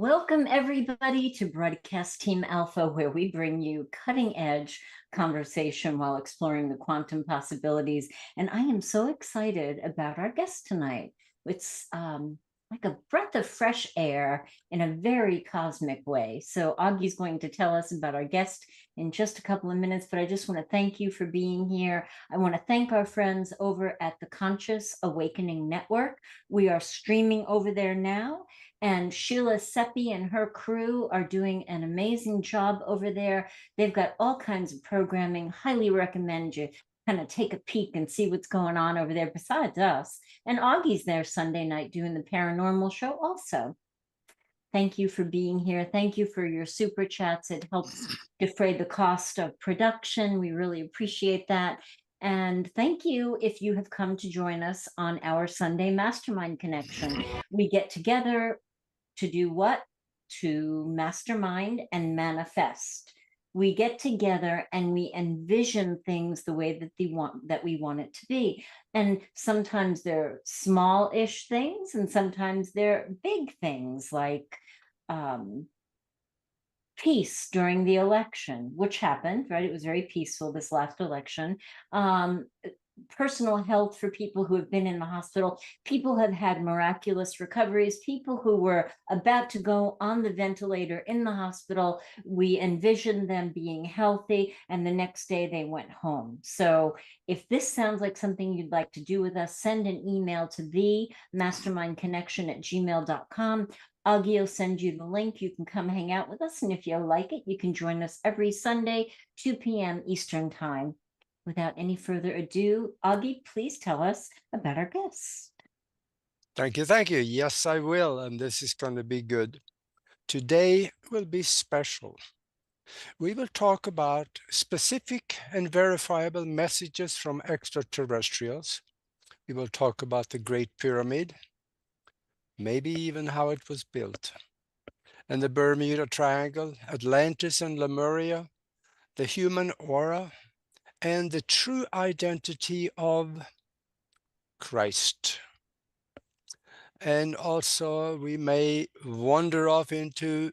Welcome, everybody, to Broadcast Team Alpha, where we bring you cutting-edge conversation while exploring the quantum possibilities. And I am so excited about our guest tonight. It's like a breath of fresh air in a very cosmic way. So Augie's going to tell us about our guest in just a couple of minutes, but I just want to thank you for being here. I want to thank our friends over at the Conscious Awakening Network. We are streaming over there now. And Sheila Seppi and her crew are doing an amazing job over there. They've got all kinds of programming. Highly recommend you kind of take a peek and see what's going on over there besides us. And Augie's there Sunday night doing the paranormal show also. Thank you for being here. Thank you for your super chats. It helps defray the cost of production. We really appreciate that. And thank you if you have come to join us on our Sunday Mastermind Connection. We get together to do what? To mastermind and manifest. We get together and we envision things the way that we want it to be. And sometimes they're small-ish things, and sometimes they're big things like peace during the election, which happened, right? It was very peaceful this last election. Personal health for people who have been in the hospital. People have had miraculous recoveries. People who were about to go on the ventilator in the hospital, we envisioned them being healthy, and the next day they went home. So if this sounds like something you'd like to do with us, send an email to themastermindconnection@gmail.com. Augie will send you the link. You can come hang out with us, and if you like it, you can join us every Sunday, 2 p.m. Eastern Time. Without any further ado, Augie, please tell us about our guest. Thank you. Yes, I will, and this is going to be good. Today will be special. We will talk about specific and verifiable messages from extraterrestrials. We will talk about the Great Pyramid, maybe even how it was built, and the Bermuda Triangle, Atlantis and Lemuria, the human aura, and the true identity of Christ. And also we may wander off into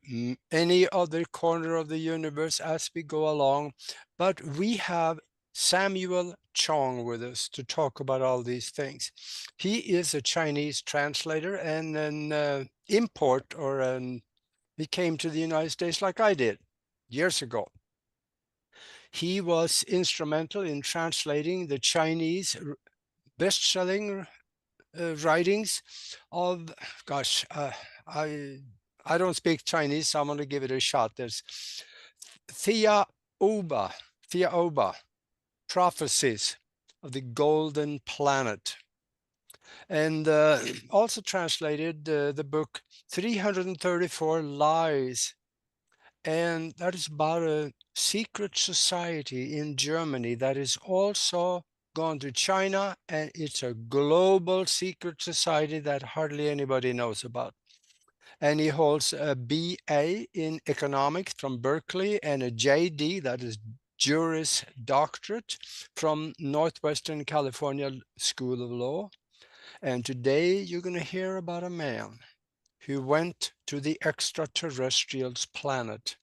any other corner of the universe as we go along, but we have Samuel Chong with us to talk about all these things. He is a Chinese translator and an import, he came to the United States like I did years ago. He was instrumental in translating the Chinese best-selling writings of, I don't speak Chinese, so I'm going to give it a shot. There's Thiaoouba, Prophecies of the Golden Planet. And also translated the book 334 Lies. And that is about a secret society in Germany that is also gone to China, and it's a global secret society that hardly anybody knows about. And he holds a BA in economics from Berkeley and a JD, that is Juris Doctorate, from Northwestern California School of Law. And today you're going to hear about a man who went to the extraterrestrials planet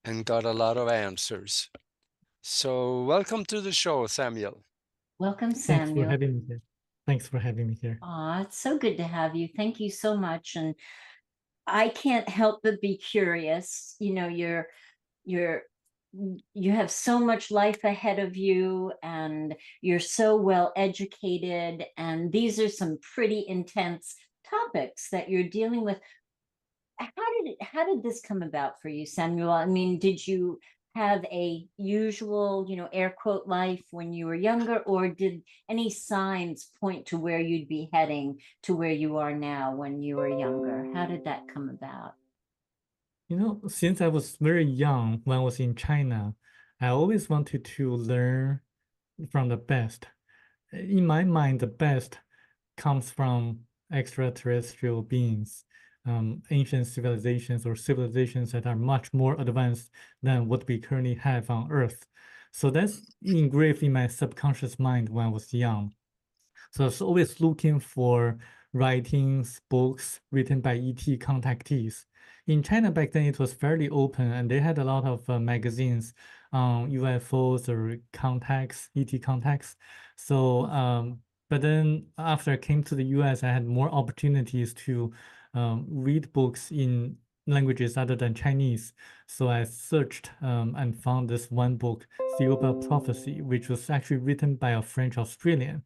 and got a lot of answers. So welcome to the show, Samuel. Welcome, Samuel. Thanks for having me here. Thanks for having me here. It's so good to have you. Thank you so much. And I can't help but be curious. You know, you have so much life ahead of you, and you're so well educated, and these are some pretty intense topics that you're dealing with. How did this come about for you, Samuel? I mean, did you have a usual, air quote life when you were younger, or did any signs point to where you'd be heading to where you are now when you were younger? How did that come about? Since I was very young when I was in China, I always wanted to learn from the best. In my mind, the best comes from extraterrestrial beings, ancient civilizations or civilizations that are much more advanced than what we currently have on Earth. So that's engraved in my subconscious mind when I was young. So I was always looking for writings, books written by ET contactees In China back then, it was fairly open, and they had a lot of magazines on UFOs or contacts, ET contacts. So, but then after I came to the US, I had more opportunities to read books in languages other than Chinese. So I searched and found this one book, Thiaoouba Prophecy, which was actually written by a French Australian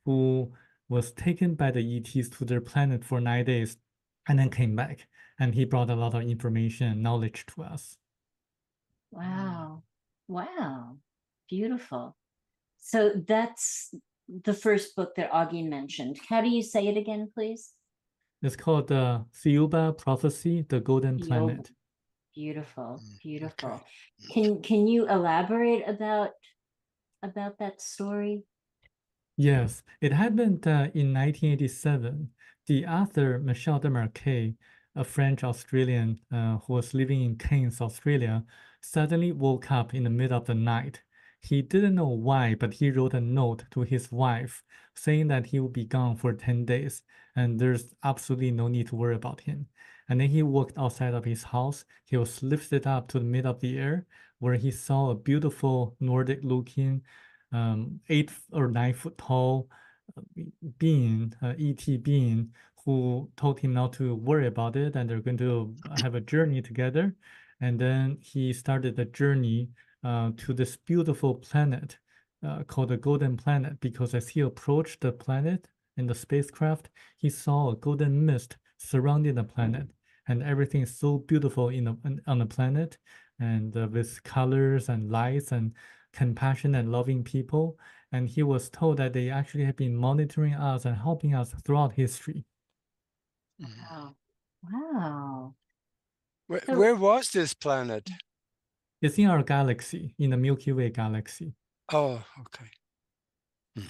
who was taken by the ETs to their planet for 9 days and then came back. And he brought a lot of information and knowledge to us. Wow. Wow. Beautiful. So that's the first book that Augie mentioned. How do you say it again, please? It's called the Thiaoouba Prophecy, the Golden Thiaoouba. Planet. Beautiful. Beautiful. Okay. Can you elaborate about that story? Yes, it happened in 1987. The author Michel de Marquet, a French Australian who was living in Cairns, Australia, suddenly woke up in the middle of the night. He didn't know why, but he wrote a note to his wife saying that he would be gone for 10 days and there's absolutely no need to worry about him. And then he walked outside of his house. He was lifted up to the middle of the air where he saw a beautiful Nordic looking 8 or 9 foot tall being, ET being, who told him not to worry about it and they're going to have a journey together. And then he started the journey to this beautiful planet called the Golden Planet, because as he approached the planet in the spacecraft, he saw a golden mist surrounding the planet. And everything is so beautiful on the planet, and with colors and lights and compassion and loving people. And he was told that they actually have been monitoring us and helping us throughout history. Wow. Wow. Where was this planet? It's in our galaxy, in the Milky Way galaxy. Oh, okay.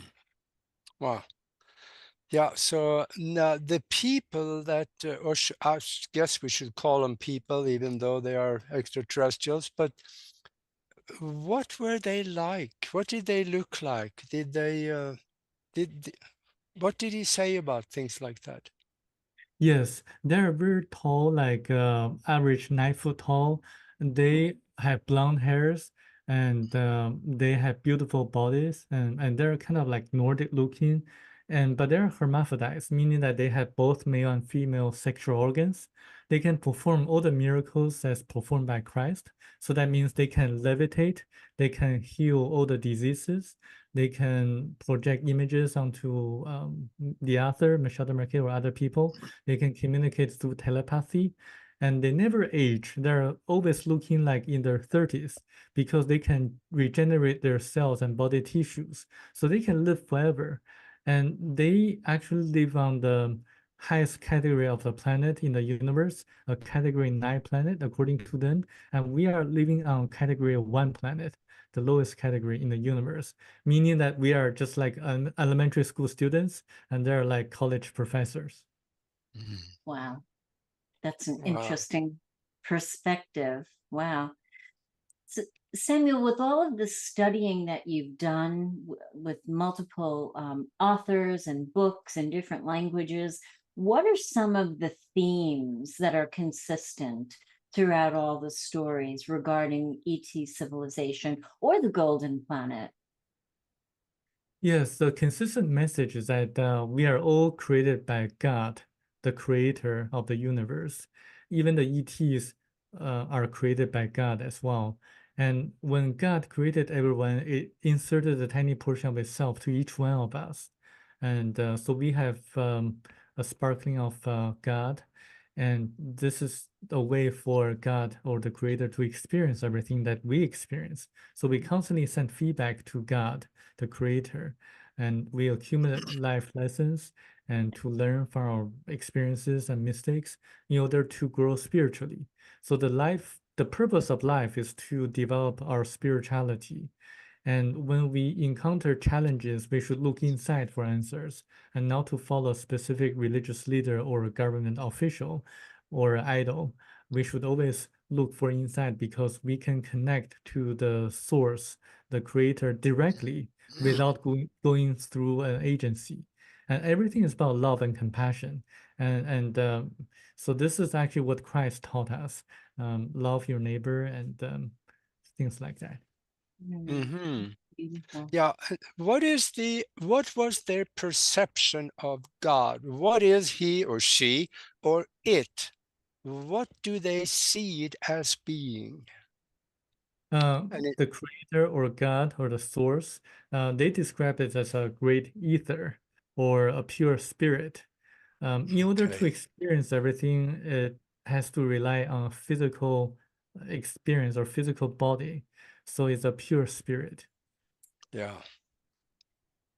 Wow. Yeah, so now the people that, or I guess we should call them people, even though they are extraterrestrials, but what were they like? What did they look like? Did they, what did he say about things like that? Yes, they're very tall, like average 9 foot tall. They have blonde hairs and they have beautiful bodies, and they're kind of like Nordic looking. And but they're hermaphrodites, meaning that they have both male and female sexual organs. They can perform all the miracles as performed by Christ. So that means they can levitate, they can heal all the diseases, they can project images onto the author, Michel de Marquet, or other people. They can communicate through telepathy, and they never age. They're always looking like in their 30s because they can regenerate their cells and body tissues, so they can live forever. And they actually live on the highest category of the planet in the universe, a category 9 planet, according to them. And we are living on category 1 planet, the lowest category in the universe, meaning that we are just like elementary school students and they're like college professors. Wow. That's an Wow. interesting perspective. Wow. So, Samuel, with all of the studying that you've done with multiple authors and books in different languages, what are some of the themes that are consistent throughout all the stories regarding ET civilization or the Golden Planet? Yes, the consistent message is that we are all created by God, the creator of the universe. Even the ETs are created by God as well. And when God created everyone, it inserted a tiny portion of itself to each one of us. And so we have a sparkling of God. And this is a way for God or the creator to experience everything that we experience. So we constantly send feedback to God, the creator, and we accumulate life lessons and to learn from our experiences and mistakes in order to grow spiritually. So the purpose of life is to develop our spirituality. And when we encounter challenges, we should look inside for answers and not to follow a specific religious leader or a government official or idol. We should always look for inside because we can connect to the source, the creator directly without going through an agency. And everything is about love and compassion. And so this is actually what Christ taught us. Love your neighbor and things like that. Mm-hmm. Beautiful. Yeah. What was their perception of God? What is he or she or it? What do they see it as being? And The creator or God or the source, they describe it as a great ether or a pure spirit. In order to okay. experience everything, it has to rely on physical experience or physical body. So it's a pure spirit. Yeah.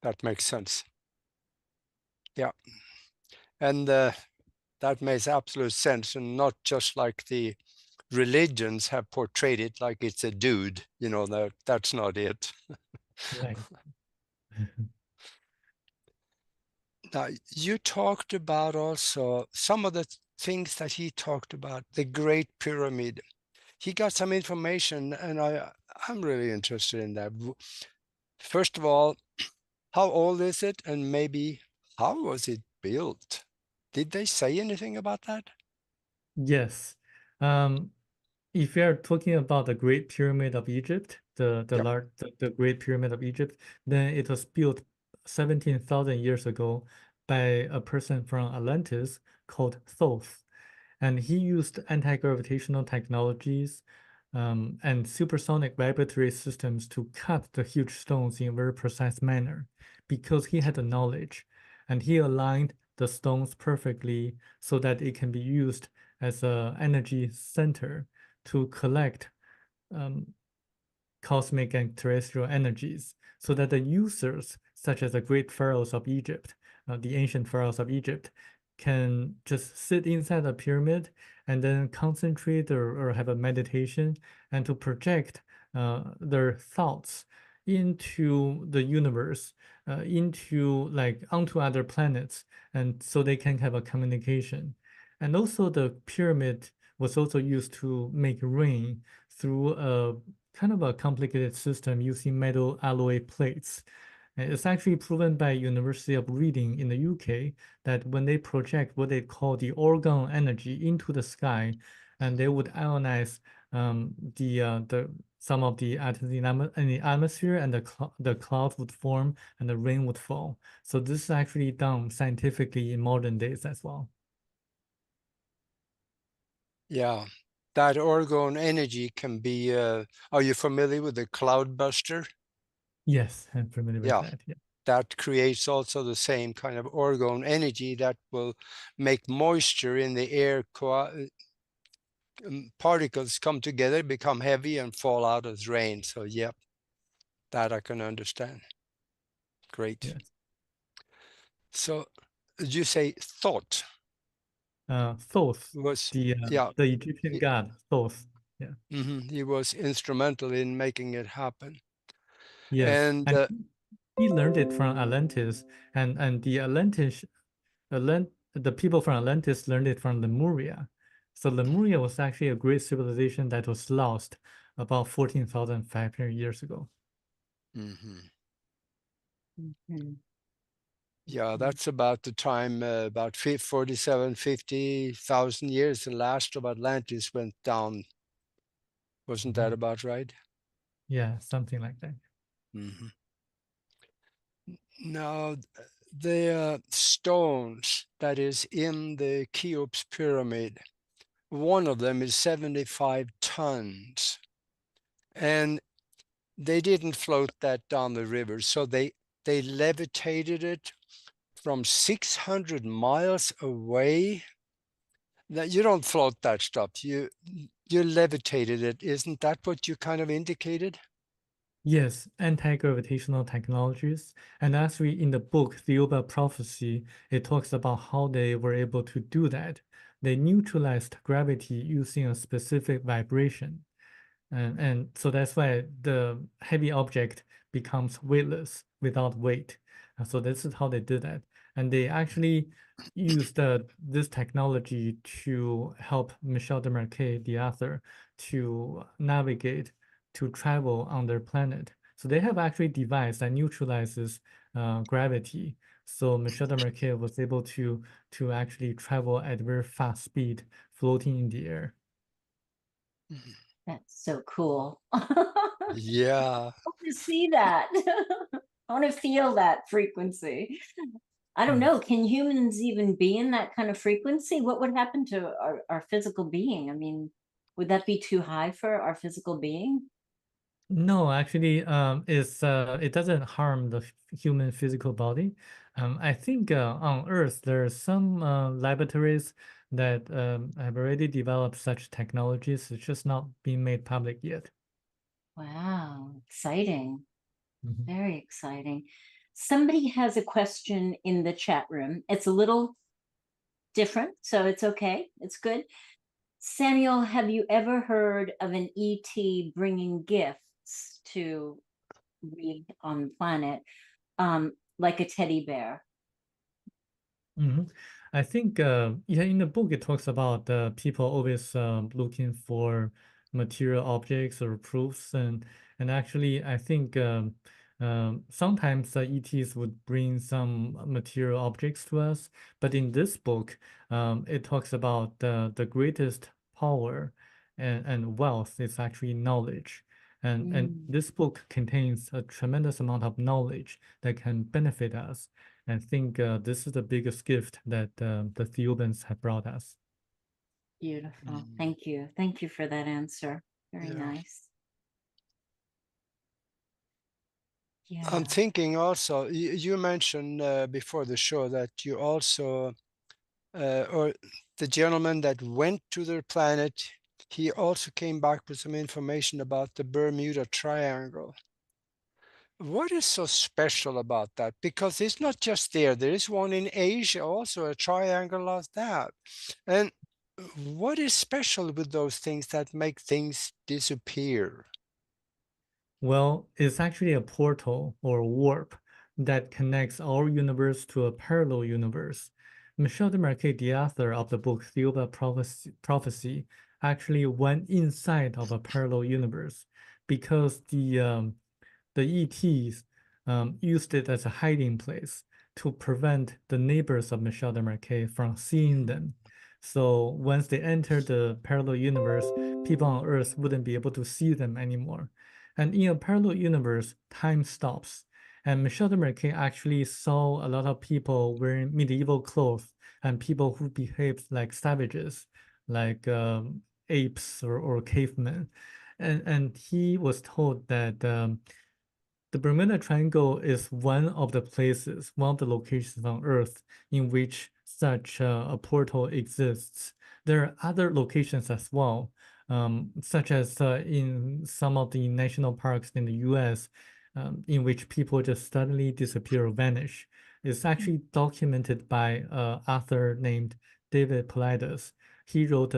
That makes sense. Yeah. And that makes absolute sense, and not just like the religions have portrayed it like it's a dude, that's not it. Right. Now, you talked about also some of the things that he talked about, the Great Pyramid. He got some information, and I'm really interested in that. First of all, how old is it, and maybe how was it built? Did they say anything about that? Yes. If you are talking about the Great Pyramid of Egypt, Yep. the Great Pyramid of Egypt, then it was built 17,000 years ago by a person from Atlantis called Thoth. And he used anti-gravitational technologies and supersonic vibratory systems to cut the huge stones in a very precise manner because he had the knowledge. And he aligned the stones perfectly so that it can be used as an energy center to collect um, cosmic and terrestrial energies so that the users, such as the great pharaohs of Egypt, the ancient pharaohs of Egypt, can just sit inside the pyramid and then concentrate or have a meditation and to project their thoughts into the universe, into like onto other planets, and so they can have a communication. And also the pyramid was also used to make rain through a kind of a complicated system using metal alloy plates. And it's actually proven by University of Reading in the UK that when they project what they call the orgone energy into the sky, and they would ionize the some of the atoms in the atmosphere, and the cloud would form and the rain would fall. So this is actually done scientifically in modern days as well. Yeah, that orgone energy can be, are you familiar with the cloudbuster? Yes, I'm familiar with Yeah, that. Yeah. that creates also the same kind of orgone energy that will make moisture in the air particles come together, become heavy, and fall out as rain. So, yep, that I can understand. Great. Yes. So, did you say thought Thoth, was, yeah, the Egyptian god Thoth. Yeah. he was instrumental in making it happen. Yes, And and he learned it from Atlantis, and the people from Atlantis learned it from Lemuria. So Lemuria was actually a great civilization that was lost about 14,500 years ago. mhm. Mhm. Yeah, that's about the time, about 47, 50,000 years, the last of Atlantis went down. Wasn't that Mhm. about right? Yeah, something like that. Mhm. Now, the stones that is in the Cheops pyramid, one of them is 75 tons. And they didn't float that down the river, so they levitated it from 600 miles away. That you don't float that stuff. You levitated it. Isn't that what you kind of indicated? Yes, anti-gravitational technologies. And actually in the book, Thiaoouba Prophecy, it talks about how they were able to do that. They neutralized gravity using a specific vibration. And so that's why the heavy object becomes weightless without weight. So this is how they did that. And they actually used this technology to help Michel Demarquet, the author, to navigate, to travel on their planet, So they have actually device that neutralizes gravity. So Michel de Mercure was able to actually travel at very fast speed, floating in the air. That's so cool. Yeah. To see that. I want to feel that frequency. I don't Yes. know. Can humans even be in that kind of frequency? What would happen to our physical being? I mean, would that be too high for our physical being? No, actually, it doesn't harm the human physical body. I think on Earth there are some laboratories that have already developed such technologies. It's just not being made public yet. Wow, exciting. Mhm. Very exciting. Somebody has a question in the chat room. It's a little different, so it's okay. It's good. Samuel, have you ever heard of an ET bringing gifts to we on the planet, like a teddy bear? Mhm. I think yeah, in the book it talks about people always looking for material objects or proofs, and actually I think sometimes the ETs would bring some material objects to us, but in this book it talks about the greatest power and wealth is actually knowledge. And Mm, this book contains a tremendous amount of knowledge that can benefit us. I think this is the biggest gift that the Theobans have brought us. beautiful. Thank you. Thank you for that answer. Very Yeah. nice. I'm Yeah. thinking also, you mentioned before the show that you also, or the gentleman that went to their planet, he also came back with some information about the Bermuda Triangle. What is so special about that? Because it's not just there. There is one in Asia, also a triangle like that. And what is special with those things that make things disappear? Well, it's actually a portal or warp that connects our universe to a parallel universe. Michel de Marquet, the author of the book Thiaoouba Prophecy, actually went inside of a parallel universe because the ETs used it as a hiding place to prevent the neighbors of Michel de Marquet from seeing them. So once they entered the parallel universe, people on Earth wouldn't be able to see them anymore. And in a parallel universe, time stops. And Michel de Marquet actually saw a lot of people wearing medieval clothes and people who behaved like savages, like apes or cavemen. And he was told that the Bermuda Triangle is one of the places, one of the locations on Earth in which such a portal exists. There are other locations as well, such as in some of the national parks in the US, in which people just suddenly disappear or vanish. It's actually documented by an author named David Paulides. He wrote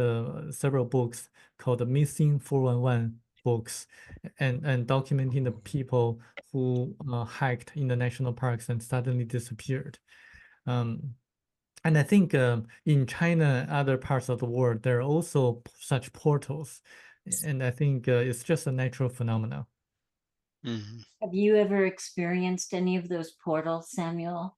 several books called the Missing 411 books and documenting the people who hiked in the national parks and suddenly disappeared. And I think in China and other parts of the world, there are also such portals. And I think it's just a natural phenomenon. Mhm. Have you ever experienced any of those portals, Samuel?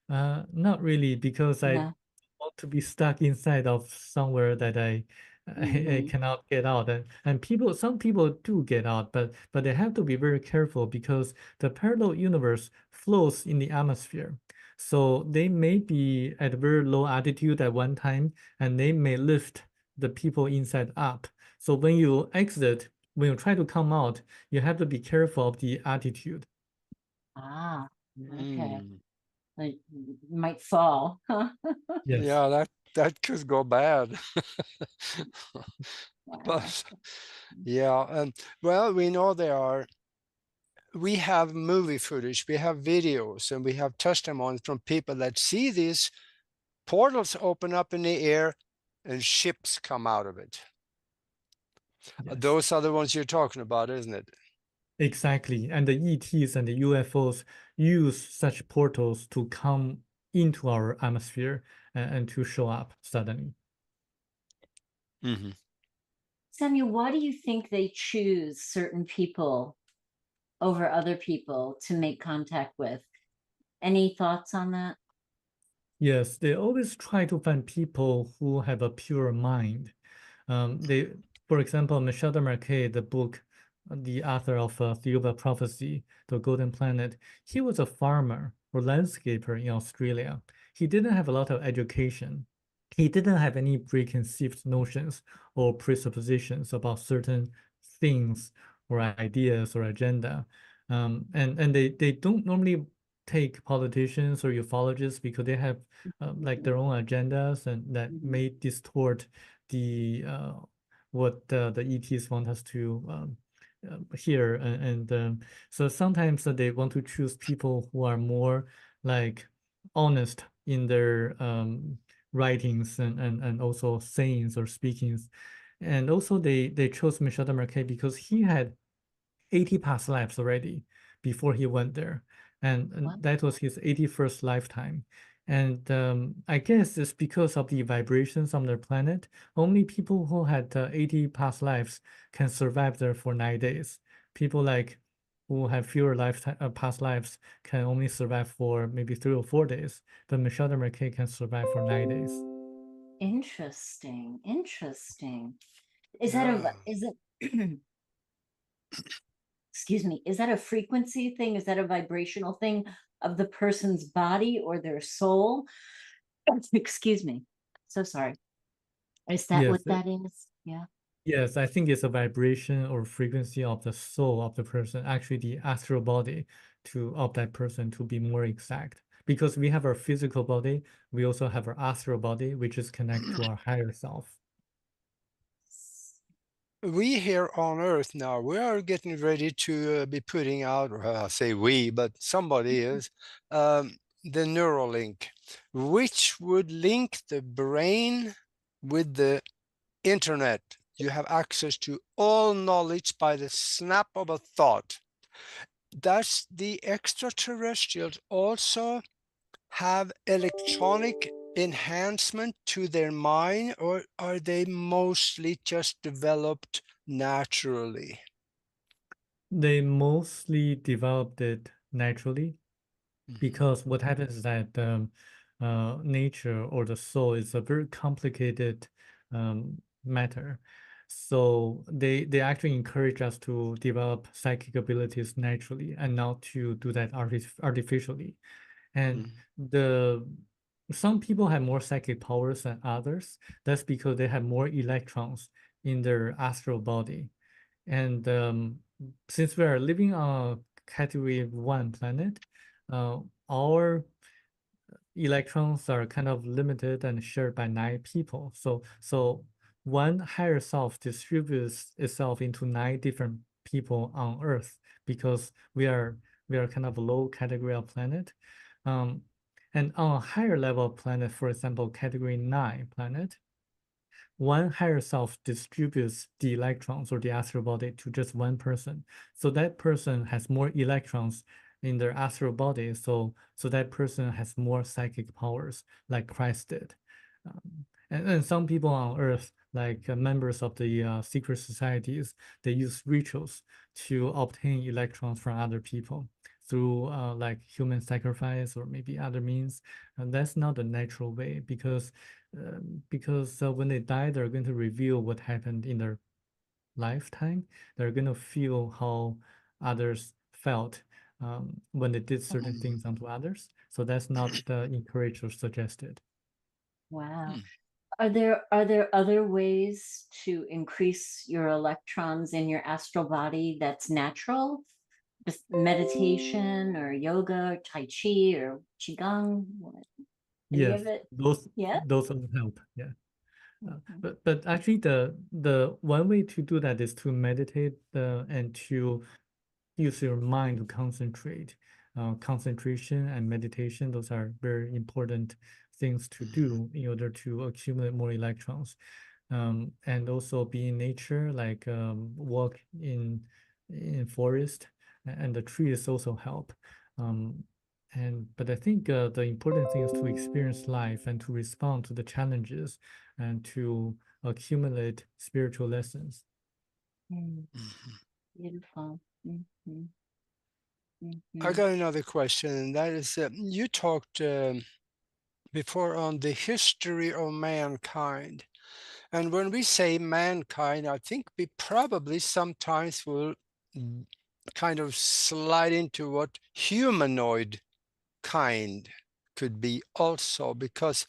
Not really, because I No. want to be stuck inside of somewhere that I Mhm. cannot get out. And people, some people do get out, but they have to be very careful because the parallel universe floats in the atmosphere. So they may be at very low altitude at one time, and they may lift the people inside up. So when you exit, when you try to come out, you have to be careful of the altitude. Ah, okay. Mm. Like, you might fall. Huh? Yes. Yeah, that could go bad. Wow. But yeah, and well, we know we have movie footage, we have videos, and we have testimonies from people that see these portals open up in the air and ships come out of it. Yes. Those are the ones you're talking about, isn't it? Exactly. And the ETs and the UFOs use such portals to come into our atmosphere and to show up suddenly. Mhm. Samuel, why do you think they choose certain people over other people to make contact with. Any thoughts on that? Yes, they always try to find people who have a pure mind. For example, Michel de Marquet, the book, the author of Thiaoouba Prophecy, The Golden Planet, he was a farmer or landscaper in Australia. He didn't have a lot of education. He didn't have any preconceived notions or presuppositions about certain things or ideas or agenda. And they don't normally take politicians or ufologists because they have like their own agendas and that may distort the what the ETs want us to hear. So sometimes they want to choose people who are more like honest in their writings and also sayings or speakings. And also they chose Michel de Marquet because he had 80 past lives already before he went there. And Wow. that was his 81st lifetime. And I guess it's because of the vibrations on their planet. Only people who had 80 past lives can survive there for 9 days. People like who have fewer past lives can only survive for maybe 3 or 4 days. But Michel de Marquet can survive for 9 days. Interesting. Interesting. Is Yeah. that is it excuse me, is that a frequency thing? Is that a vibrational thing of the person's body or their soul? Excuse me. So sorry. Is that Yes, what that is? Yeah. yes, I think it's a vibration or frequency of the soul of the person, actually the astral body of that person to be more exact. Because we have our physical body, we also have our astral body, which is connected to our higher self. We here on Earth now, we are getting ready to be putting out, or I say we, but somebody is, the Neuralink, which would link the brain with the internet. You have access to all knowledge by the snap of a thought. Does the extraterrestrials also have electronic enhancement to their mind, or are they mostly just developed naturally? They mostly developed it naturally because what happens is that nature or the soul is a very complicated matter. So they actually encourage us to develop psychic abilities naturally and not to do that artificially. And some people have more psychic powers than others. That's because they have more electrons in their astral body. And since we are living on a category 1 planet, our electrons are kind of limited and shared by 9 people. So one higher self distributes itself into 9 different people on Earth because we are kind of a low category of planet. And on a higher level planet, for example, category 9 planet, one higher self distributes the electrons or the astral body to just one person. So that person has more electrons in their astral body. So that person has more psychic powers like Christ did. And some people on Earth, like members of the secret societies, they use rituals to obtain electrons from other people through like human sacrifice or maybe other means. And that's not the natural way because when they die, they're going to reveal what happened in their lifetime. They're going to feel how others felt when they did certain things onto others. So that's not encouraged or suggested. Wow. Are there other ways to increase your electrons in your astral body that's natural? Just meditation or yoga or tai chi or qigong? Any Yes, of it? those Yeah. all help. Yeah. But actually the one way to do that is to meditate and to use your mind to concentrate. Concentration and meditation, those are very important things to do in order to accumulate more electrons. And also be in nature, like walk in forest, and the trees also help. But I think the important thing is to experience life and to respond to the challenges and to accumulate spiritual lessons. Beautiful. I got another question, and that is, you talked before on the history of mankind. And when we say mankind, I think we probably sometimes will kind of slide into what humanoid kind could be also, because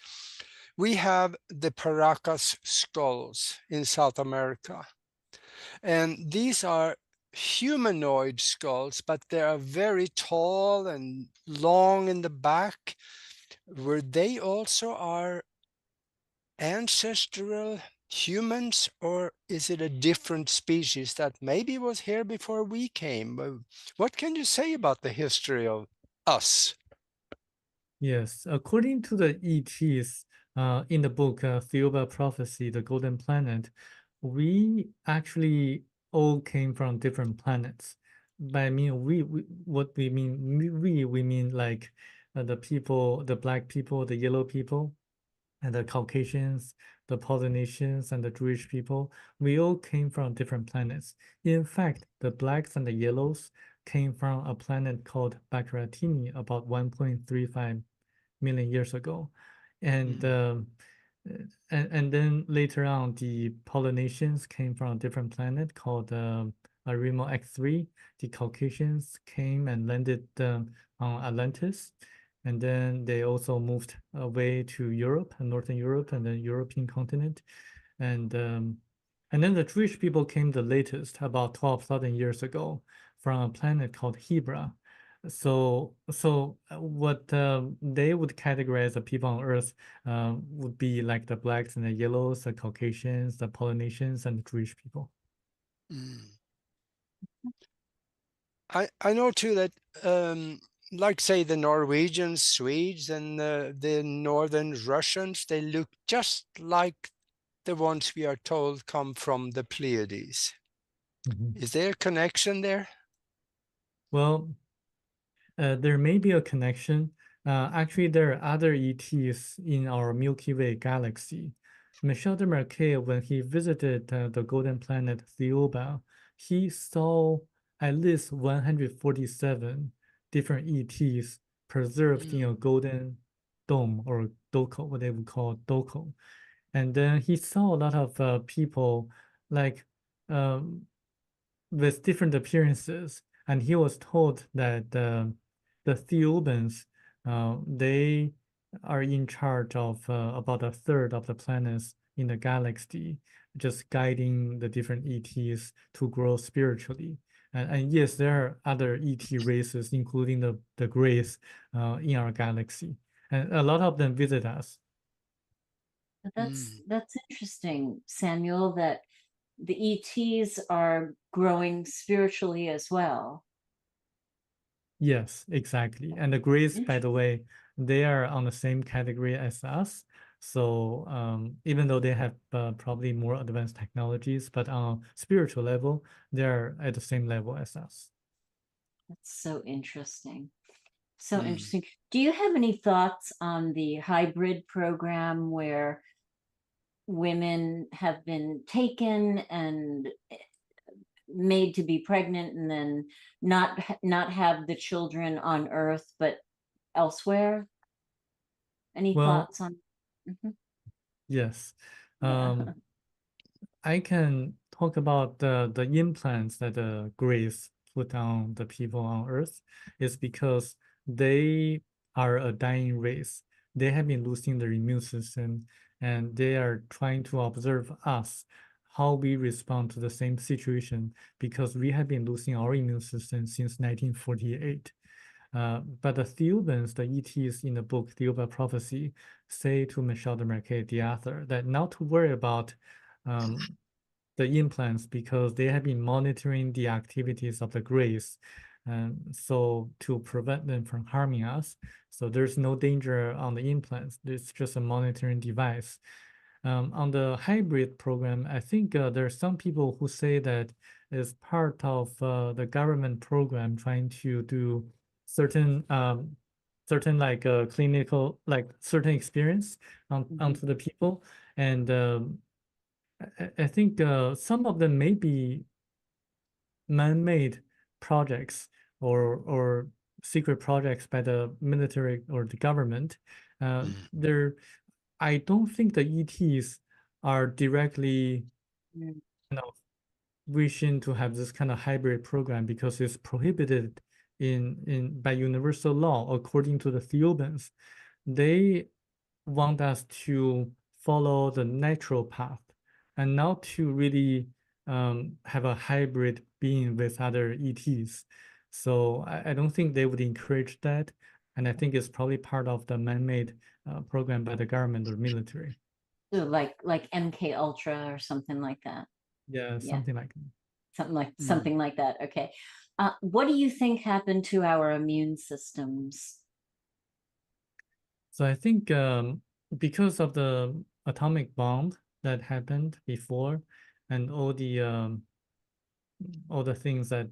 we have the Paracas skulls in South America. And these are humanoid skulls, but they are very tall and long in the back. Were they also our ancestral humans, or is it a different species that maybe was here before we came? What can you say about the history of us? Yes, according to the ETs in the book Thiaoouba Prophecy, The Golden Planet, we actually all came from different planets. By what we mean, we mean like the people, the black people, the yellow people, and the Caucasians, the Polynesians, and the Jewish people. We all came from different planets. In fact, the blacks and the yellows came from a planet called Baccaratini about 1.35 million years ago. And and then later on, the Polynesians came from a different planet called Arimo X3. The Caucasians came and landed on Atlantis. And then they also moved away to Europe, Northern Europe, and the European continent. And then the Jewish people came the latest, about 12,000 years ago, from a planet called Hebra. So what they would categorize the people on Earth would be like the blacks and the yellows, the Caucasians, the Polynesians, and the Jewish people. I know too that like say the Norwegians, Swedes, and the northern Russians, they look just like the ones we are told come from the Pleiades. Is there a connection there? Well, there may be a connection. Actually, there are other ETs in our Milky Way galaxy. Michel de Marquet, when he visited the golden planet Thiaoouba, he saw at least 147 different ETs preserved in a golden dome or doko, what they would call doko. And then he saw a lot of people like with different appearances. And he was told that the Thiaoubans, they are in charge of about a third of the planets in the galaxy, just guiding the different ETs to grow spiritually. And yes, there are other ET races, including the Greys in our galaxy. And a lot of them visit us. That's interesting, Samuel, that the ETs are growing spiritually as well. Yes, exactly. And the Greys, by the way, they are on the same category as us. So even though they have probably more advanced technologies, but on a spiritual level, they're at the same level as us. That's so interesting. So interesting. Do you have any thoughts on the hybrid program where women have been taken and made to be pregnant and then not have the children on Earth but elsewhere? Any thoughts on? Yes. I can talk about the implants that the Greys put on the people on Earth is because they are a dying race. They have been losing their immune system, and they are trying to observe us, how we respond to the same situation, because we have been losing our immune system since 1948. But the Thiaoubans, the ETs in the book Thiaoouba Prophecy, say to Michel de Marquet, the author, that not to worry about the implants because they have been monitoring the activities of the Greys, so to prevent them from harming us. So there's no danger on the implants. It's just a monitoring device. On the hybrid program, I think there are some people who say that it's part of the government program trying to do certain like clinical, like certain experience onto the people. And I think some of them may be man-made projects or secret projects by the military or the government. I don't think the ETs are directly Mm. kind of wishing to have this kind of hybrid program because it's prohibited by universal law according to the Thiaoubans. They want us to follow the natural path and not to really have a hybrid being with other ETs. So I don't think they would encourage that. And I think it's probably part of the man-made program by the government or military. So like MK Ultra or something like that. Yeah, Yeah. something like that. Something like that. Okay. What do you think happened to our immune systems? So I think because of the atomic bomb that happened before and all the things that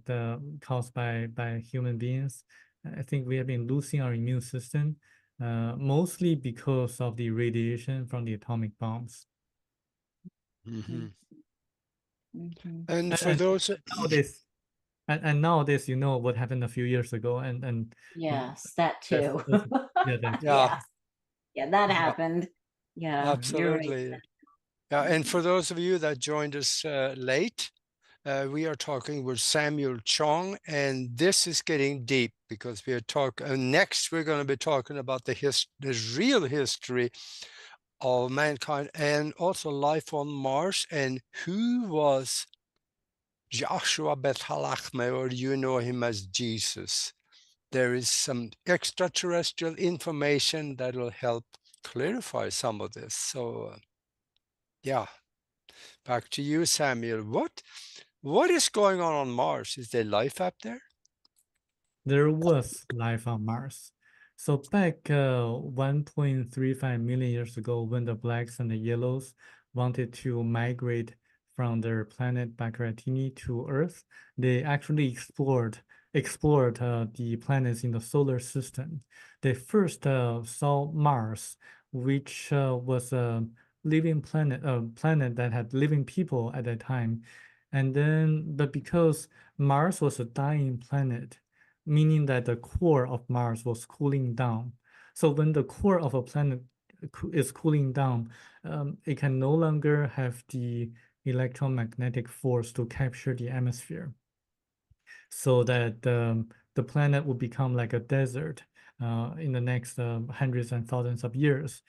caused by human beings, I think we have been losing our immune system, mostly because of the radiation from the atomic bombs. And for those nowadays, and nowadays, you know what happened a few years ago, and Yes, that too. yeah, Yeah, that happened. Yeah, you're right. absolutely. Yeah, and for those of you that joined us late, we are talking with Samuel Chong, and this is getting deep because we are next we're going to be talking about the real history of mankind and also life on Mars, and who was Joshua Bethalachme, or you know him as Jesus. There is some extraterrestrial information that will help clarify some of this. So yeah, back to you, Samuel. What is going on Mars? Is there life up there? There was life on Mars. So back 1.35 million years ago, when the blacks and the yellows wanted to migrate from their planet Baccaratini to Earth, they actually explored the planets in the solar system. They first saw Mars, which was a living planet, a planet that had living people at that time. But because Mars was a dying planet, meaning that the core of Mars was cooling down. So when the core of a planet is cooling down, it can no longer have the electromagnetic force to capture the atmosphere, so that the planet will become like a desert in the next hundreds and thousands of years.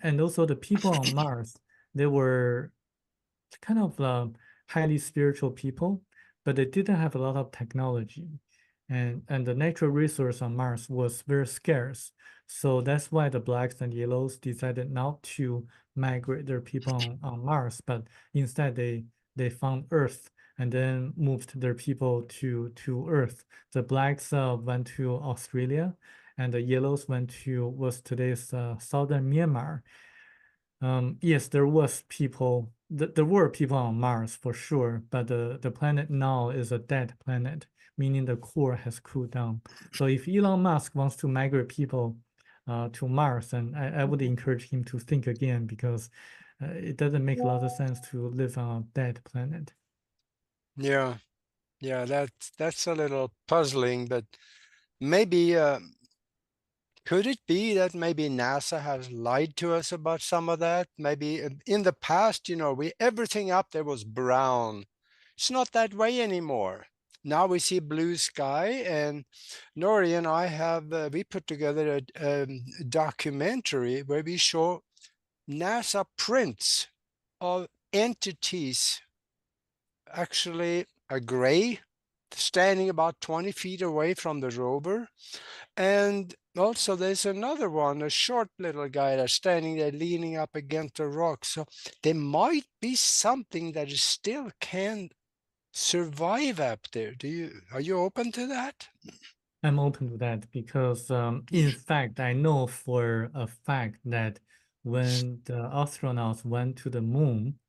And also the people on Mars, they were kind of highly spiritual people, but they didn't have a lot of technology. And the natural resource on Mars was very scarce. So that's why the blacks and yellows decided not to migrate their people on Mars, but instead they found Earth and then moved their people to Earth. The blacks went to Australia, and the yellows went to was today's southern Myanmar. Yes, there were people on Mars for sure, but the planet now is a dead planet, meaning the core has cooled down. So if Elon Musk wants to migrate people to Mars, then I would encourage him to think again, because it doesn't make a lot of sense to live on a dead planet. Yeah, that's a little puzzling, but maybe could it be that maybe NASA has lied to us about some of that? Maybe in the past, everything up there was brown. It's not that way anymore. Now we see blue sky, and Nori and I we put together a documentary where we show NASA prints of entities, actually a gray, standing about 20 feet away from the rover. And also there's another one, a short little guy that's standing there leaning up against a rock. So there might be something that is still can survive up there. Are you open to that? I'm open to that because, in fact, I know for a fact that when the astronauts went to the moon,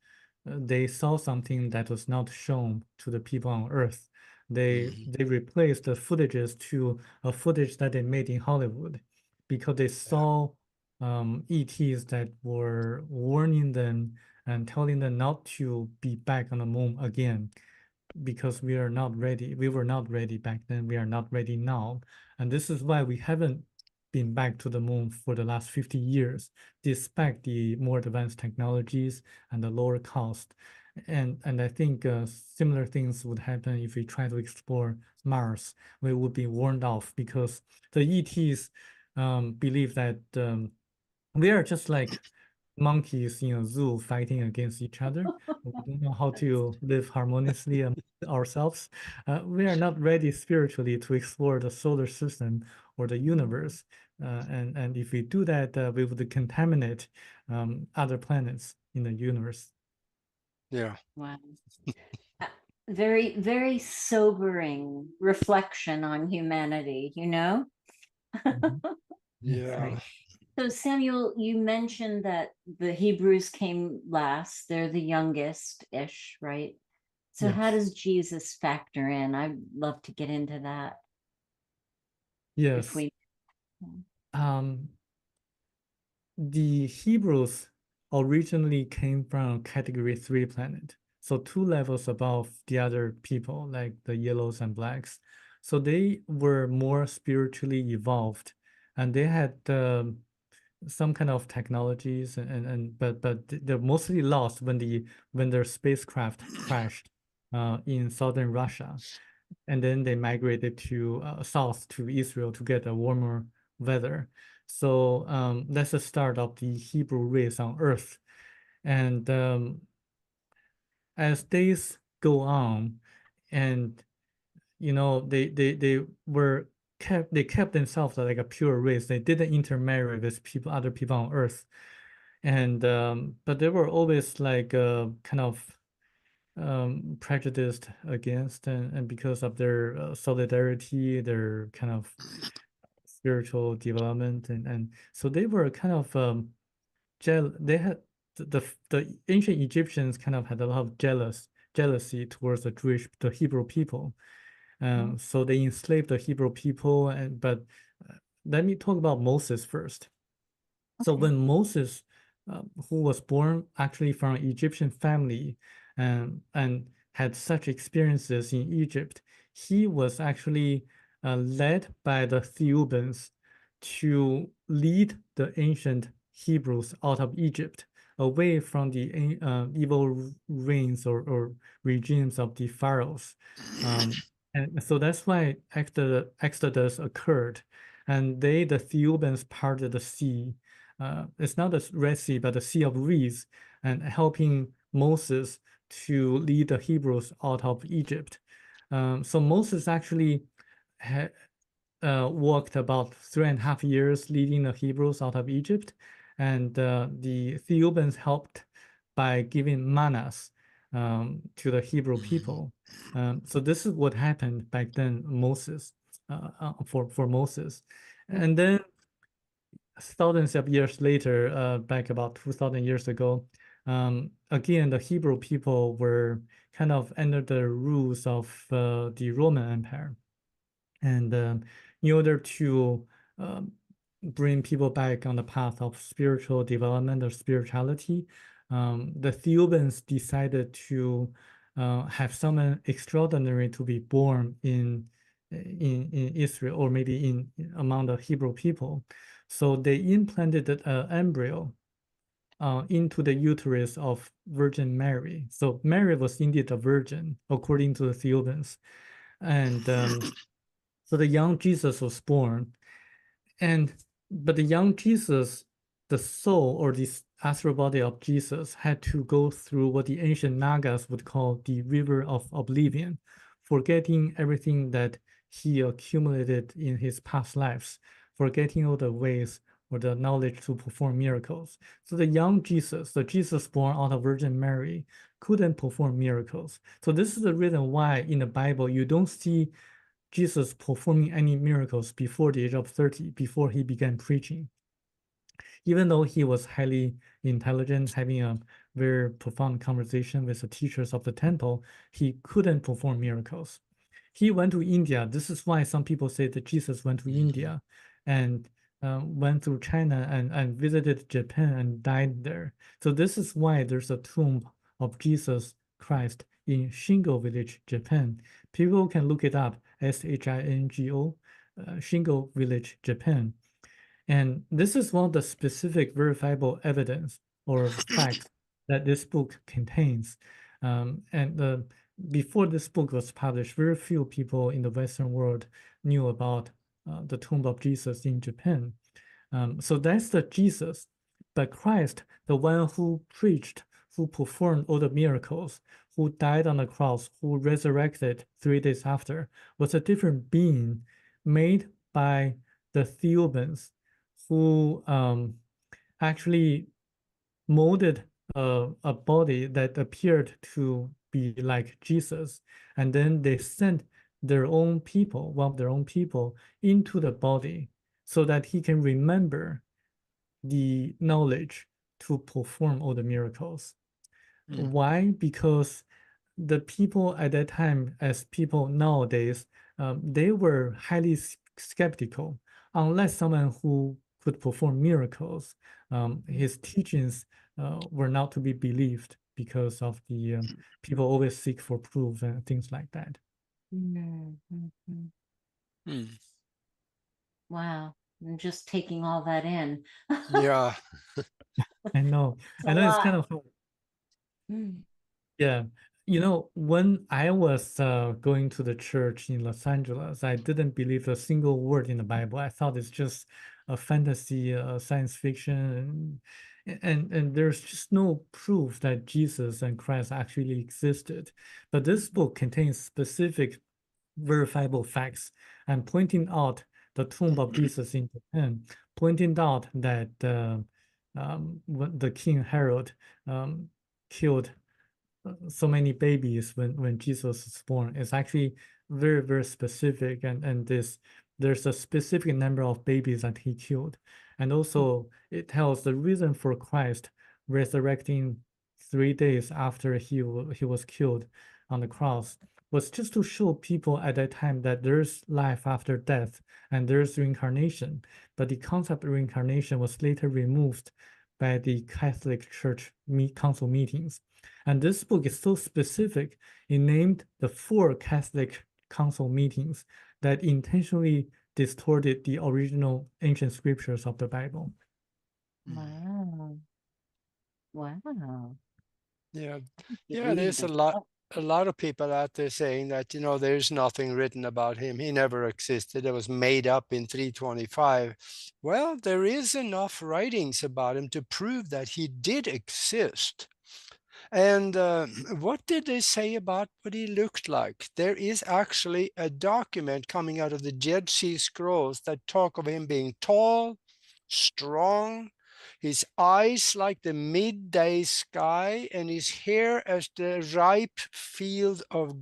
they saw something that was not shown to the people on Earth. They replaced the footages to a footage that they made in Hollywood, because they saw ETs that were warning them and telling them not to be back on the moon again. because we are not ready. We were not ready back then. We are not ready now. And this is why we haven't been back to the moon for the last 50 years, despite the more advanced technologies and the lower cost. And I think similar things would happen if we try to explore Mars. We would be warned off because the ETs believe that we are just like monkeys in a zoo fighting against each other. We don't know how to live harmoniously among ourselves. We are not ready spiritually to explore the solar system or the universe. And if we do that, we would contaminate other planets in the universe. Yeah. Wow. Very, very sobering reflection on humanity, you know? Yeah. Right. So, Samuel, you mentioned that the Hebrews came last. They're the youngest-ish, right? So how Yes. does Jesus factor in? I'd love to get into that if Yes. we. The Hebrews originally came from Category 3 planet, so 2 levels above the other people, like the yellows and blacks. So they were more spiritually evolved, and they had some kind of technologies, but they're mostly lost when their spacecraft crashed in southern Russia, and then they migrated to south to Israel to get a warmer weather. So that's the start of the Hebrew race on Earth. And as days go on, and they kept themselves like a pure race. They didn't intermarry with other people on Earth, and but they were always like kind of prejudiced against, and because of their solidarity, their kind of spiritual development, and so they were kind of they had the ancient Egyptians kind of had a lot of jealousy towards the Hebrew people. So they enslaved the Hebrew people, but let me talk about Moses first. So Okay. when Moses, who was born actually from an Egyptian family, and had such experiences in Egypt, he was actually led by the Theubans to lead the ancient Hebrews out of Egypt, away from the evil reigns or regimes of the pharaohs. And so that's why Exodus occurred. And the Theubans parted the sea. It's not the Red Sea, but the Sea of Reeds, and helping Moses to lead the Hebrews out of Egypt. So Moses actually worked about 3.5 years leading the Hebrews out of Egypt, and the Theubans helped by giving manas to the Hebrew people. So this is what happened back then, Moses, for Moses. And then thousands of years later, back about 2,000 years ago, again, the Hebrew people were kind of under the rules of the Roman Empire. And in order to bring people back on the path of spiritual development or spirituality, the Theubans decided to have someone extraordinary to be born in Israel, or maybe among the Hebrew people. So they implanted an embryo into the uterus of Virgin Mary. So Mary was indeed a virgin, according to the Theubans. And so the young Jesus was born. But the young Jesus, the soul or the astral body of Jesus, had to go through what the ancient Nagas would call the river of oblivion, forgetting everything that he accumulated in his past lives, forgetting all the ways or the knowledge to perform miracles. So the young Jesus, the Jesus born out of Virgin Mary, couldn't perform miracles. So this is the reason why in the Bible you don't see Jesus performing any miracles before the age of 30, before he began preaching. Even though he was highly intelligent, having a very profound conversation with the teachers of the temple, he couldn't perform miracles. He went to India. This is why some people say that Jesus went to India and went through China and visited Japan and died there. So this is why there's a tomb of Jesus Christ in Shingo Village, Japan. People can look it up, Shingo, Shingo Village, Japan. And this is one of the specific verifiable evidence or facts that this book contains. Before this book was published, very few people in the Western world knew about the tomb of Jesus in Japan. So that's the Jesus. But Christ, the one who preached, who performed all the miracles, who died on the cross, who resurrected 3 days after, was a different being made by the Theobans, who actually molded a body that appeared to be like Jesus. And then they sent their own people, one of their own people, into the body so that he can remember the knowledge to perform all the miracles. Why? Because the people at that time, as people nowadays, they were highly skeptical. Unless someone who could perform miracles, his teachings were not to be believed because of the people always seek for proof and things like that. Wow. I'm just taking all that in. Yeah. I know. It's I a know it's kind lot. of hard. Yeah. You know, when I was going to the church in Los Angeles, I didn't believe a single word in the Bible. I thought it's just a fantasy, science fiction, and there's just no proof that Jesus and Christ actually existed. But this book contains specific verifiable facts and pointing out the tomb of Jesus in Japan, pointing out that when the King Herod killed so many babies when Jesus was born. It's actually very, very specific, and there's a specific number of babies that he killed. And also it tells the reason for Christ resurrecting 3 days after he was killed on the cross was just to show people at that time that there's life after death and there's reincarnation. But the concept of reincarnation was later removed by the Catholic Church council meetings. And this book is so specific, it named the 4 Catholic council meetings that intentionally distorted the original ancient scriptures of the Bible. Wow. Wow. Yeah. Keep Yeah, reading there's this. a lot of people out there saying that, you know, there's nothing written about him. He never existed. It was made up in 325. Well, there is enough writings about him to prove that he did exist. And what did they say about what he looked like? There is actually a document coming out of the Dead Sea Scrolls that talk of him being tall, strong, his eyes like the midday sky, and his hair as the ripe field of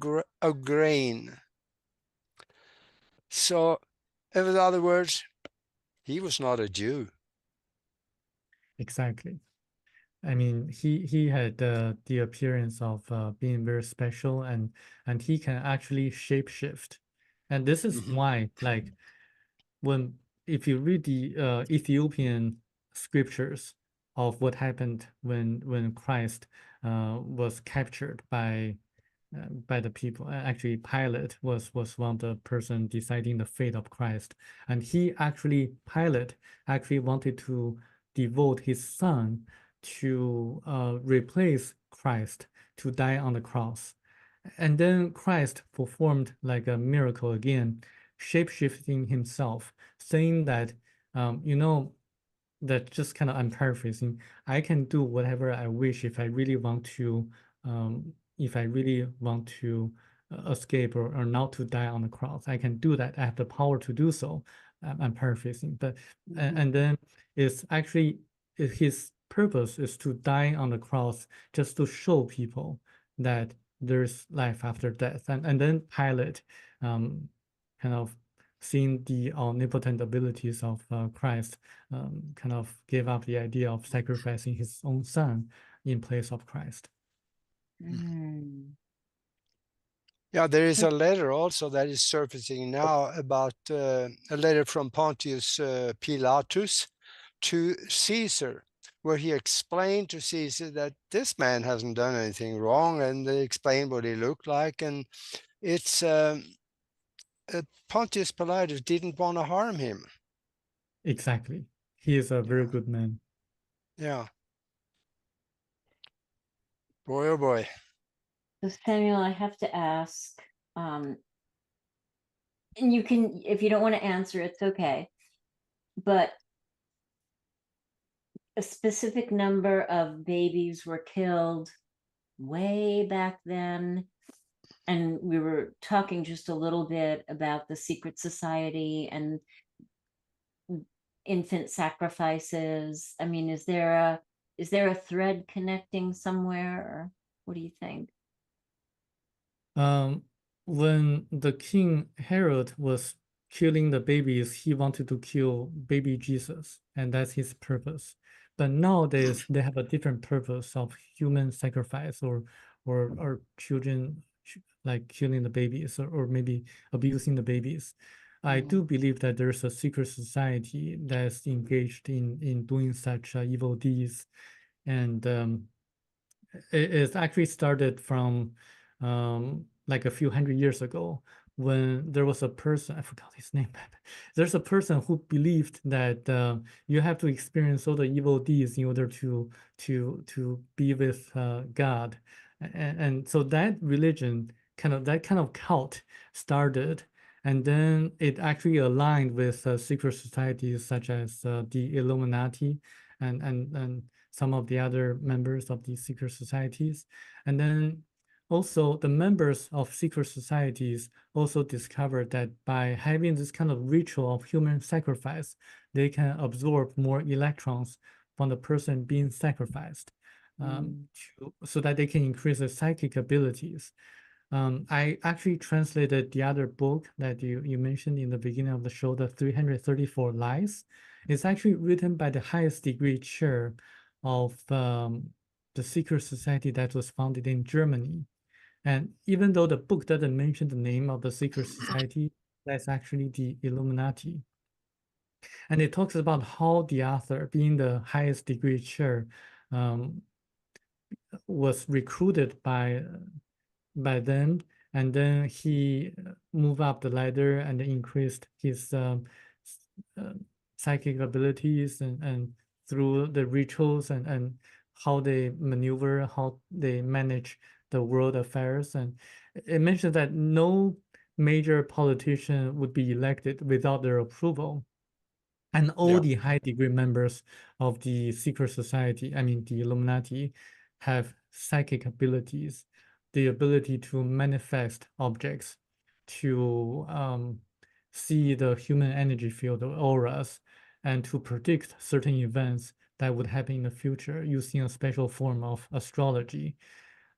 grain. So, in other words, he was not a Jew. Exactly. I mean, he had the appearance of being very special, and he can actually shapeshift. And this is why, like, if you read the Ethiopian scriptures of what happened when Christ was captured by the people. Actually, Pilate was one of the person deciding the fate of Christ, and Pilate actually wanted to devote his son to replace Christ to die on the cross. And then Christ performed like a miracle again, shape-shifting himself, saying that, you know, that just kind of I'm paraphrasing, I can do whatever I wish if I really want to, escape or not to die on the cross. I can do that. I have the power to do so. I'm paraphrasing, but and then it's actually his purpose is to die on the cross just to show people that there's life after death. And then Pilate kind of seeing the omnipotent abilities of Christ, kind of gave up the idea of sacrificing his own son in place of Christ. Yeah, there is a letter also that is surfacing now about a letter from Pontius Pilatus to Caesar, where he explained to Caesar that this man hasn't done anything wrong, and they explained what he looked like. And it's Pontius Pilatus didn't want to harm him. Exactly. He is a very good man. Yeah. Boy, oh boy. So Samuel, I have to ask, and you can, if you don't want to answer, it's okay. But a specific number of babies were killed way back then. And we were talking just a little bit about the secret society and infant sacrifices. I mean, is there a thread connecting somewhere, or what do you think? When the King Herod was killing the babies, he wanted to kill baby Jesus, and that's his purpose. But nowadays they have a different purpose of human sacrifice or children like killing the babies or maybe abusing the babies. I do believe that there's a secret society that's engaged in doing such evil deeds, and it actually started from like a few hundred years ago when there was a person, I forgot his name. There's a person who believed that you have to experience all the evil deeds in order to be with God, and so that religion that kind of cult started, and then it actually aligned with secret societies such as the Illuminati and some of the other members of these secret societies. And then also the members of secret societies also discovered that by having this kind of ritual of human sacrifice, they can absorb more electrons from the person being sacrificed, so that they can increase their psychic abilities. I actually translated the other book that you mentioned in the beginning of the show, the 334 Lies. It's actually written by the highest degree chair of the secret society that was founded in Germany. And even though the book doesn't mention the name of the secret society, that's actually the Illuminati. And it talks about how the author, being the highest degree chair, was recruited by them, and then he moved up the ladder and increased his psychic abilities and through the rituals and how they maneuver, how they manage the world affairs. And it mentioned that no major politician would be elected without their approval. And all Yeah. the high degree members of the secret society, I mean the Illuminati, have psychic abilities, the ability to manifest objects, to see the human energy field, the auras, and to predict certain events that would happen in the future using a special form of astrology.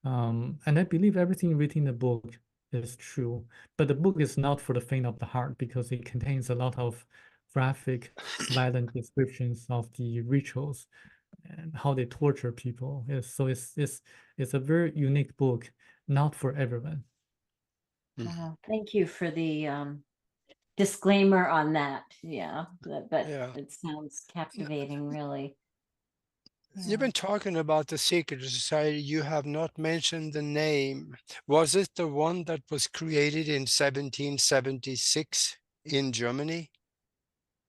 And I believe everything written in the book is true, but the book is not for the faint of the heart because it contains a lot of graphic, violent descriptions of the rituals and how they torture people. So it's a very unique book, not for everyone. Wow, thank you for the disclaimer on that. Yeah, but Yeah. it sounds captivating, really. You've been talking about the secret society. You have not mentioned the name. Was it the one that was created in 1776 in Germany?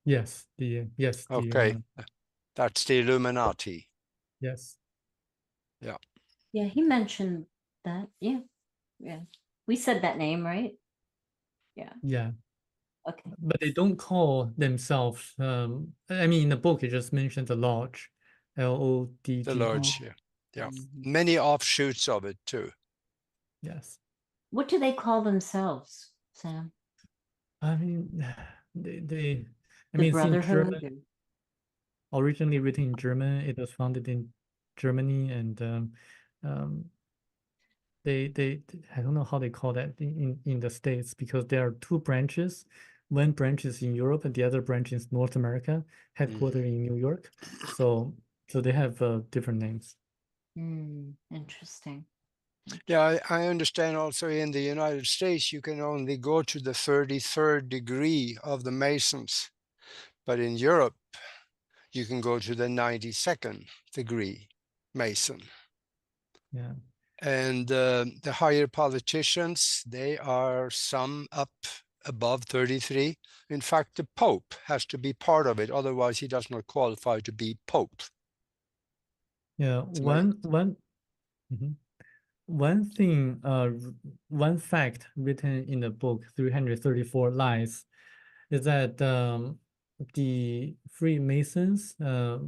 Yes, Okay, that's the Illuminati. yes. Yeah. Yeah, he mentioned that. Yeah, yeah. We said that name, right? Yeah. Yeah. Okay. But they don't call themselves. I mean, in the book, it just mentioned the lodge, The LODGE. lodge, yeah. Yeah. Mhm. Many offshoots of it too. Yes. What do they call themselves, Sam? I mean, they I The mean, it's in Brotherhood? German, originally written in German. It was founded in Germany, and um, they I don't know how they call that in the States because there are two branches. One branch is in Europe, and the other branch is North America, headquartered in New York. So they have different names. Interesting. Yeah, I understand also in the United States, you can only go to the 33rd degree of the Masons. But in Europe, You can go to the 92nd degree Mason. Yeah. And the higher politicians, they are some up above 33. In fact, the Pope has to be part of it, otherwise he does not qualify to be Pope. Yeah. Mhm. One thing, one fact written in the book 334 Lies is that the Freemasons, the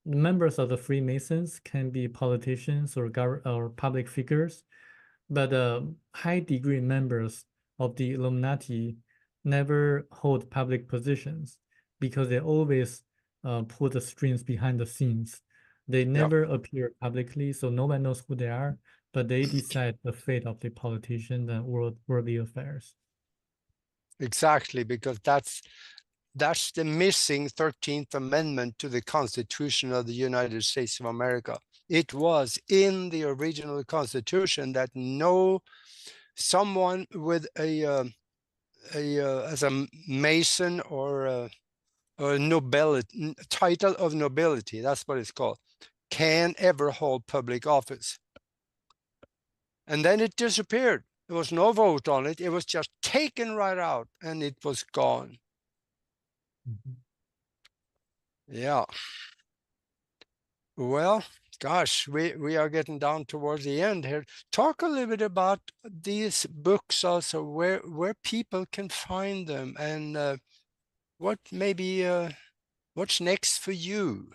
members of the Freemasons can be politicians or public figures, but high degree members of the Illuminati never hold public positions because they always pull the strings behind the scenes. They never appear publicly, so no one knows who they are, but they decide the fate of the politicians and worldly affairs. Exactly, because that's the missing 13th Amendment to the Constitution of the United States of America. It was in the original Constitution that someone with as a Mason or a nobility, title of nobility, that's what it's called, can ever hold public office. And then it disappeared. There was no vote on it. It was just taken right out and it was gone. Mhm. Yeah. Well, gosh, we are getting down towards the end here. Talk a little bit about these books also, where people can find them, and what maybe what's next for you?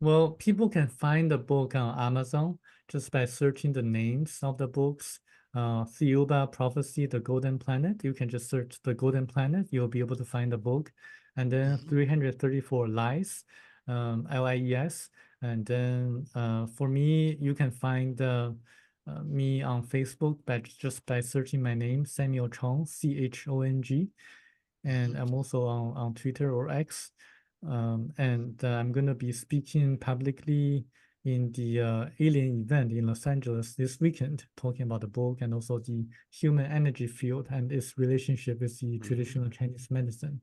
Well, people can find the book on Amazon just by searching the names of the books. Thiaoouba Prophecy, The Golden Planet. You can just search The Golden Planet. You'll be able to find the book. And then 334 Lies, LIES. And then for me, you can find me on Facebook just by searching my name, Samuel Chong, CHONG. And I'm also on Twitter or X. And I'm going to be speaking publicly in the alien event in Los Angeles this weekend, talking about the book and also the human energy field and its relationship with the traditional Chinese medicine.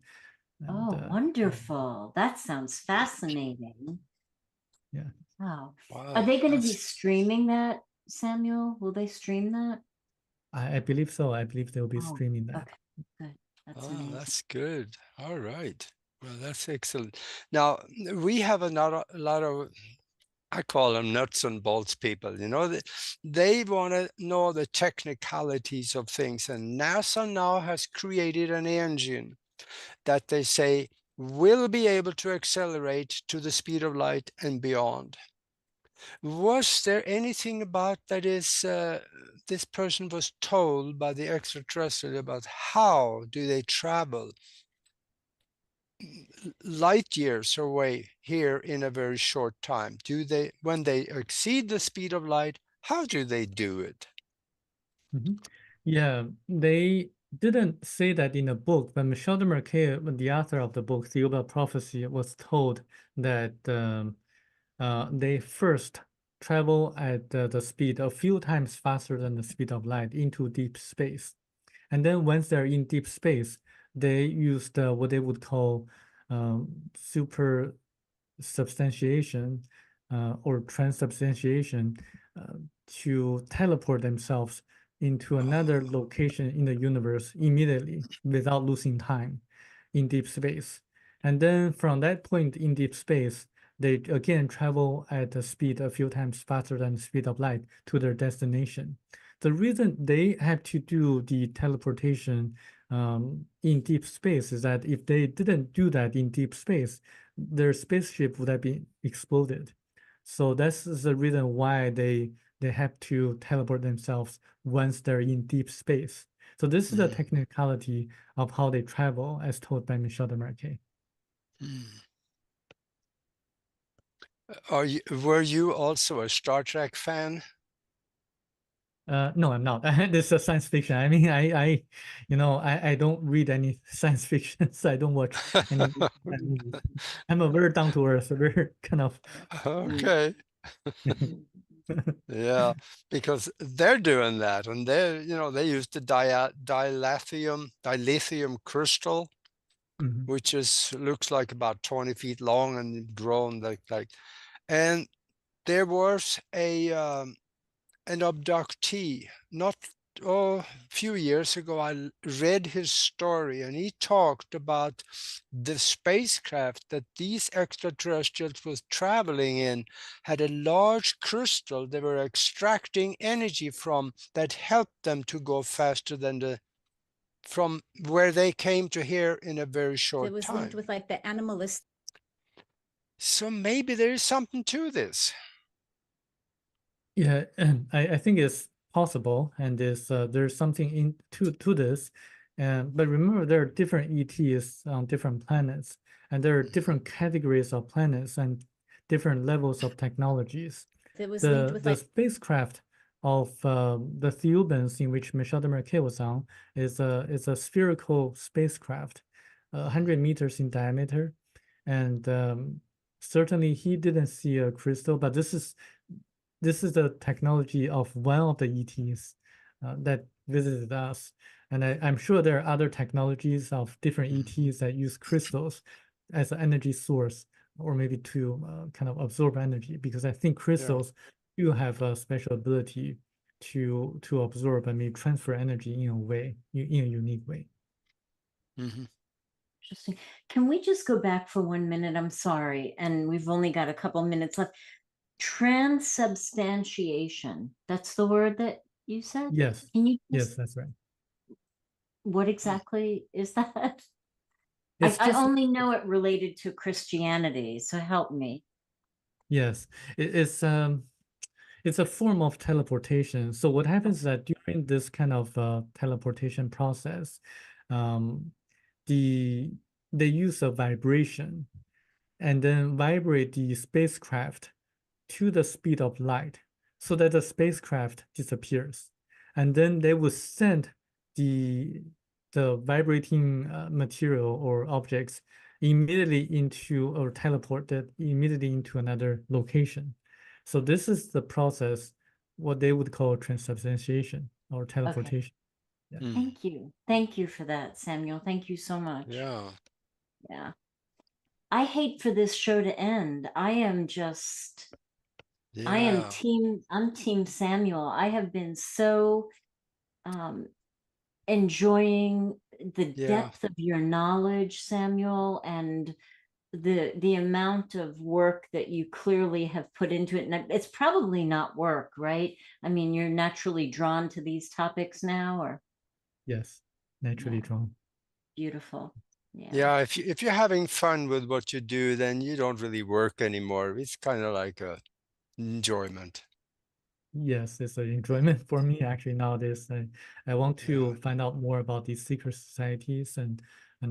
And, Oh, wonderful. That sounds fascinating. yeah. Wow. Wow, Are they going to be that's- streaming that, Samuel? Will they stream that? I believe so. I believe they'll be Oh, streaming that. okay, good. That's Oh, amazing. that's good. All right. Well, that's excellent. Now, we have a lot of, I call them nuts and bolts people, you know, they want to know the technicalities of things. And NASA now has created an engine that they say will be able to accelerate to the speed of light and beyond. Was there anything about that is this person was told by the extraterrestrial about how do they travel light years away here in a very short time? Do they, when they exceed the speed of light, how do they do it? Yeah, they didn't say that in the book, but Michel de Marquet, the author of the book, Thiaoouba Prophecy, was told that they first travel at the speed a few times faster than the speed of light into deep space. And then once they're in deep space, they used what they would call super substantiation or transubstantiation to teleport themselves into another location in the universe immediately without losing time in deep space. And then from that point in deep space, they again travel at a speed a few times faster than the speed of light to their destination. The reason they have to do the teleportation in deep space is that if they didn't do that in deep space, their spaceship would have been exploded. So that's the reason why they have to teleport themselves once they're in deep space. So this is a technicality of how they travel, as told by Michel de Marquet. Were you also a Star Trek fan? No, I'm not. This is science fiction. I mean, I don't read any science fiction, so I don't watch any movies. I'm a very down to earth, very kind of. Okay. Yeah, because they're doing that, and they use the dilithium crystal, Mhm. which looks like about 20 feet long and grown and there was an abductee. Not a few years ago, I read his story, and he talked about the spacecraft that these extraterrestrials was traveling in had a large crystal they were extracting energy from that helped them to go faster than from where they came to here in a very short It was time. linked with like the animalistic. So maybe there is something to this. Yeah, I think it's possible, and there's something to this. But remember, there are different ETs on different planets, and there are different categories of planets and different levels of technologies. It was linked with The like spacecraft of the Thiaoubans in which Michel de Marquet was on is a spherical spacecraft, 100 meters in diameter, and certainly he didn't see a crystal, but this is the technology of one of the ETs that visited us. And I'm sure there are other technologies of different ETs that use crystals as an energy source, or maybe to kind of absorb energy, because I think crystals do have a special ability to absorb and maybe transfer energy in a way, in a unique way. Mm-hmm. Interesting. Can we just go back for 1 minute? I'm sorry. And we've only got a couple minutes left. Transubstantiation. That's the word that you said? Yes, Can you yes, just, that's right. what exactly is that? It's I just only know it related to Christianity, so help me. yes, it's a form of teleportation. So what happens is that during this kind of teleportation process, um, they use a vibration and then vibrate the spacecraft to the speed of light so that the spacecraft disappears. And then they will send the vibrating material or objects immediately into, or teleported immediately into another location. So this is the process, what they would call transubstantiation or teleportation. Yeah. Thank you. Thank you for that, Samuel. Thank you so much. Yeah. Yeah. I hate for this show to end. I am I'm team Samuel. I have been so enjoying the depth of your knowledge, Samuel, and the amount of work that you clearly have put into it. And it's probably not work, right? I mean, you're naturally drawn to these topics now, or Yes, naturally drawn. beautiful. Yeah, if you're having fun with what you do, then you don't really work anymore. It's kind of like a enjoyment. Yes, it's an enjoyment for me actually nowadays. I want to find out more about these secret societies and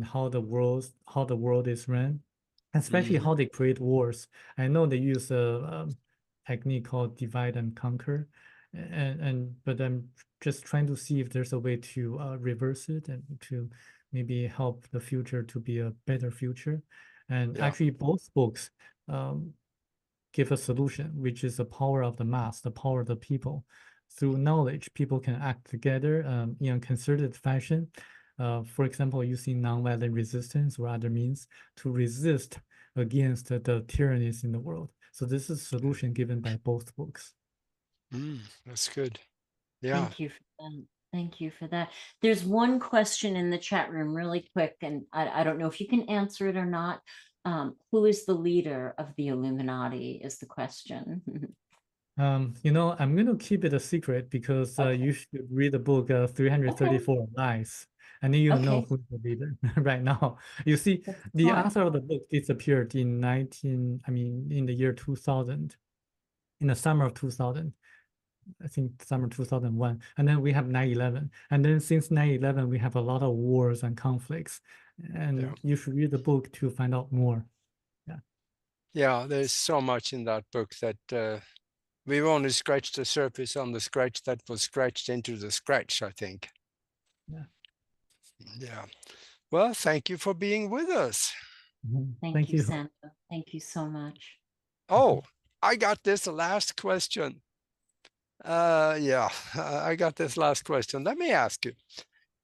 how the world is run, especially how they create wars. I know they use a technique called divide and conquer, but I'm just trying to see if there's a way to reverse it and to maybe help the future to be a better future. And actually, both books give a solution, which is the power of the mass, the power of the people. Through knowledge, people can act together in a concerted fashion. For example, using nonviolent resistance or other means to resist against the tyrannies in the world. So this is a solution given by both books. That's good. Yeah. Thank you for that. Thank you for that. There's one question in the chat room really quick, and I don't know if you can answer it or not. Who is the leader of the Illuminati is the question. I'm going to keep it a secret because you should read the book 334 Lies, and then you'll know who's the leader right now. You see, the author of the book disappeared in the year 2000, in the summer of 2000. I think summer 2001, and then we have 9/11, and then since 9/11 we have a lot of wars and conflicts, and you should read the book to find out more. Yeah, there's so much in that book that we've only scratched the surface on the scratch that was scratched into the scratch, I think. Yeah. Well, thank you for being with us. Thank you, Sandra. Thank you so much. Oh, I got this last question. I got this last question. Let me ask you.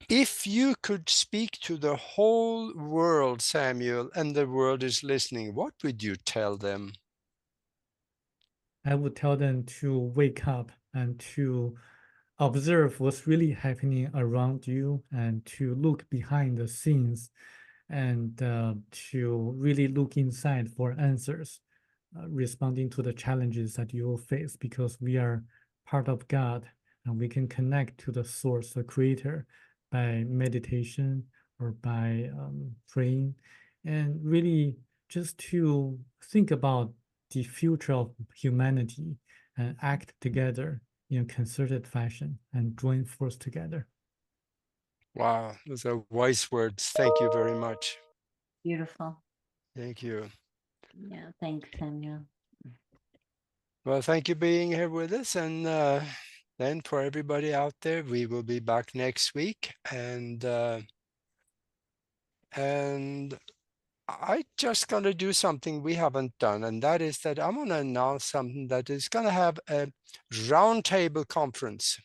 If you could speak to the whole world, Samuel, and the world is listening, what would you tell them? I would tell them to wake up and to observe what's really happening around you and to look behind the scenes and to really look inside for answers, responding to the challenges that you will face, because we are part of God and we can connect to the source, the creator, by meditation or by praying, and really just to think about the future of humanity and act together in a concerted fashion and join force together. Wow, those are wise words. Thank you very much. Beautiful. Thank you. Yeah, thanks, Samuel. Well, thank you for being here with us. And then for everybody out there, we will be back next week. And I just going to do something we haven't done, and that is that I'm going to announce something that is going to have a roundtable conference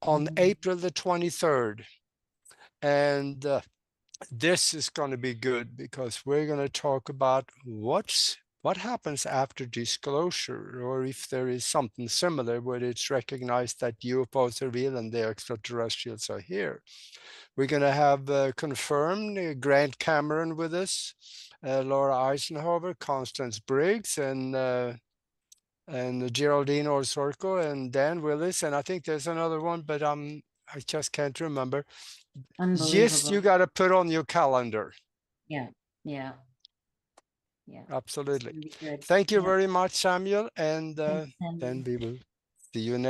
on April the 23rd. And this is going to be good because we're going to talk about what happens after disclosure, or if there is something similar where it's recognized that UFOs are real and the extraterrestrials are here. We're going to have confirmed Grant Cameron with us, Laura Eisenhower, Constance Briggs, and Geraldine Orsorko, and Dan Willis, and I think there's another one, but I just can't remember. Yes, you Unbelievable. got to put on your calendar. Yeah, yeah, yeah. It's Absolutely. gonna be good. Thank you Yeah. very much, Samuel, and Thanks, Samuel. then we will see you next